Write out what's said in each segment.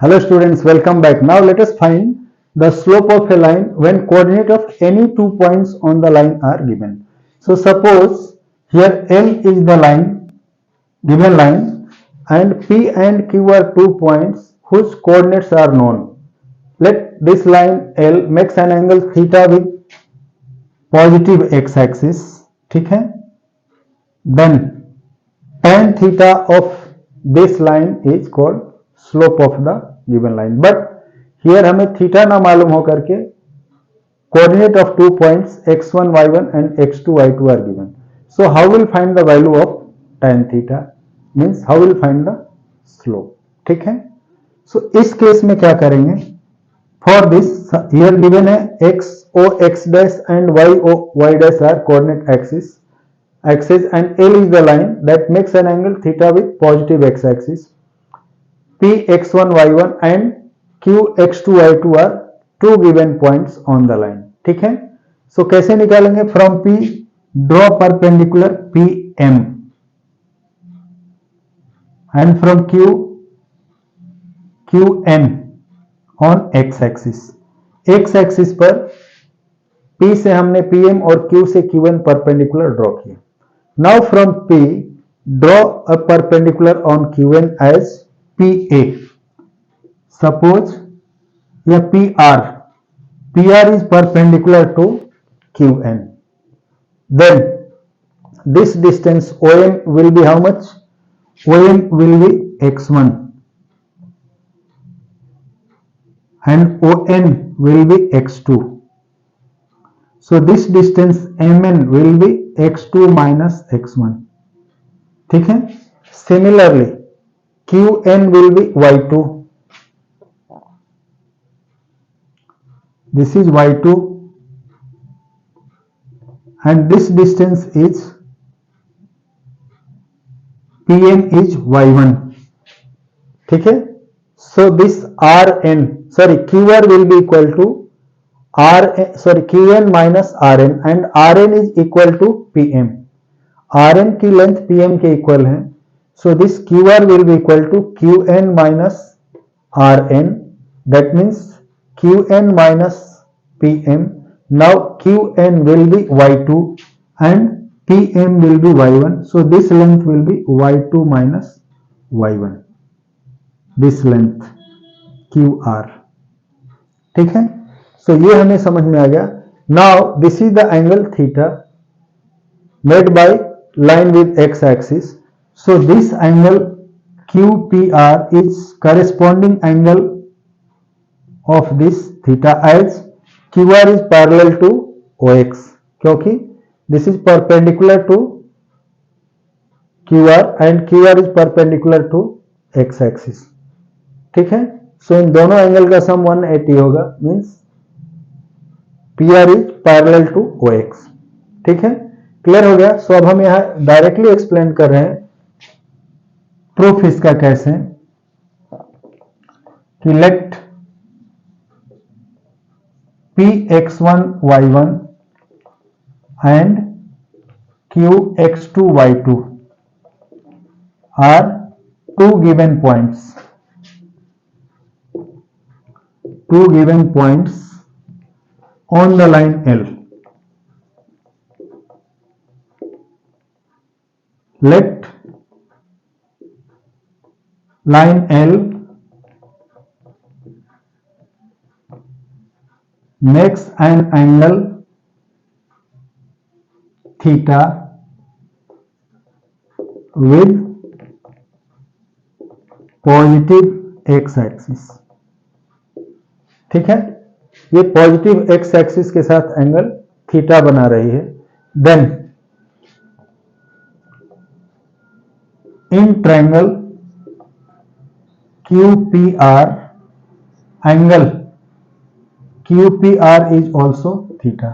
Hello students, welcome back. Now let us find the slope of a line when coordinate of any 2 points on the line are given. So suppose here L is the line, given line, and P and Q are 2 points whose coordinates are known. Let this line L makes an angle theta with positive x-axis. ठीक है? Then tan theta of this line is called slope of the given line. But here हमें theta ना मालूम हो करके coordinate of 2 points x1 y1 and x2 y2 are given. So how will find the value of tan theta? Means how will find the slope. ठीक है? So इस case में क्या करेंगे? For this here given है x o x dash and y o y dash are coordinate axis and L is the line that makes an angle theta with positive x-axis. P x1 y1 and Q x2 y2 are two given points on the line. ठीक है? So कैसे निकालेंगे? From P draw perpendicular PM and from Q QN on x-axis. x-axis पर P से हमने PM और Q से QN perpendicular draw किया. Now from P draw a perpendicular on QN as PA. Suppose here PR is perpendicular to QN. Then this distance OM will be how much? OM will be x1 and ON will be x2. So this distance MN will be x2 minus x1. ठीक है? Similarly, QN will be y2. This is y2 and this distance is PM is y1. ठीक है? So this QR will be equal to QN minus RN and RN is equal to PM. RN की length PM के equal है. So this QR will be equal to QN minus RN. That means QN minus PM. Now QN will be Y2 and PM will be Y1. So this length will be Y2 minus Y1. This length QR. ठीक है? So ये हमें समझ में आ गया. Now this is the angle theta made by line with x-axis. So this angle QPR is corresponding angle of this theta as QR is parallel to OX. क्योंकि this is perpendicular to QR and QR is perpendicular to x-axis. ठीक है? So इन दोनों angle का सम 180 होगा. Means PR is parallel to OX. ठीक है? Clear हो गया. सो अब हम यहां डायरेक्टली एक्सप्लेन कर रहे हैं प्रूफ इसका कैसे कि late Px1 y1 and Qx2 y2 are two given points on the line L. Let line L makes an angle theta with positive x-axis. ठीक है? ये पॉजिटिव एक्स एक्सिस के साथ एंगल थीटा बना रही है. Then in triangle QPR angle QPR is also theta.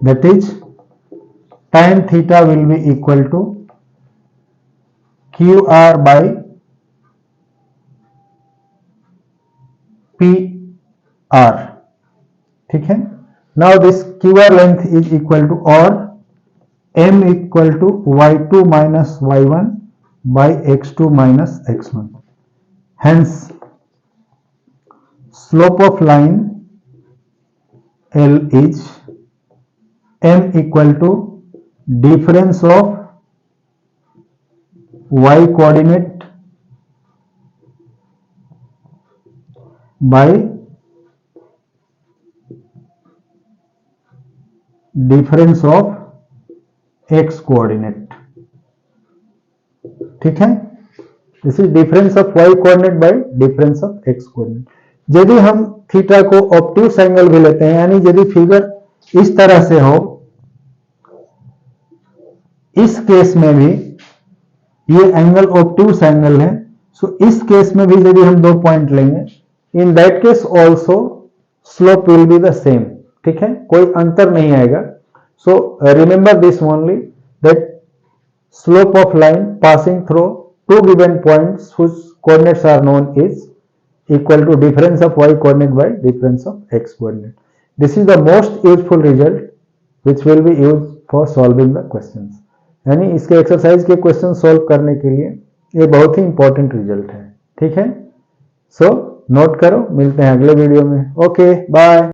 That is tan theta will be equal to QR by PR. ठीक है? Now this QR length is equal to or M equal to Y2 minus Y1 by X2 minus X1. hence slope of line L is m equal to difference of y coordinate by difference of x coordinate. ठीक है, this is difference of y coordinate bye difference of x coordinate. यदि हम theta को obtuse angle भी लेते हैं, यानी यदि फिगर इस तरह से हो, इस केस में भी ये एंगल ऑब्ट्यूस एंगल है, सो इस केस में भी यदि हम दो पॉइंट लेंगे, in that case also slope will be the same. ठीक है, कोई अंतर नहीं आएगा। So remember this only, that slope of line passing through two given points whose coordinates are known is equal to difference of y coordinate by difference of x coordinate. This is the most useful result which will be used for solving the questions. यानी इसके exercise के question solve करने के लिए ये बहुत ही important result है। ठीक है, सो नोट करो, मिलते हैं अगले वीडियो में। Okay, bye.